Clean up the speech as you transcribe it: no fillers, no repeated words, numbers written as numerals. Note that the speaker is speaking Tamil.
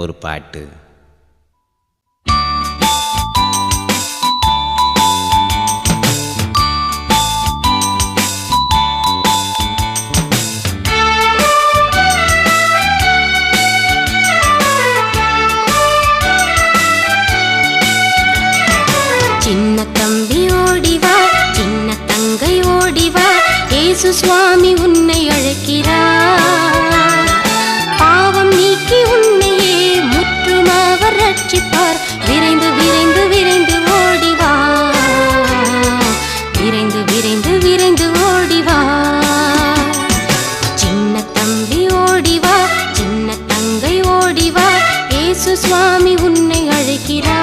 ஒரு பாட்டு. சின்ன தம்பி ஓடிவா, சின்ன தங்கை ஓடிவா, இயேசு சுவாமி உன்னை அழைக்கிறார். பாவம் நீக்கி உன்னையே முற்றும் அவர் ரட்சிப்பார். விரைந்து விரைந்து விரைந்து ஓடிவா, விரைந்து விரைந்து விரைந்து ஓடிவா. சின்ன தம்பி ஓடிவா, சின்ன தங்கை ஓடிவா, இயேசு சுவாமி உன்னை அழைக்கிறார்.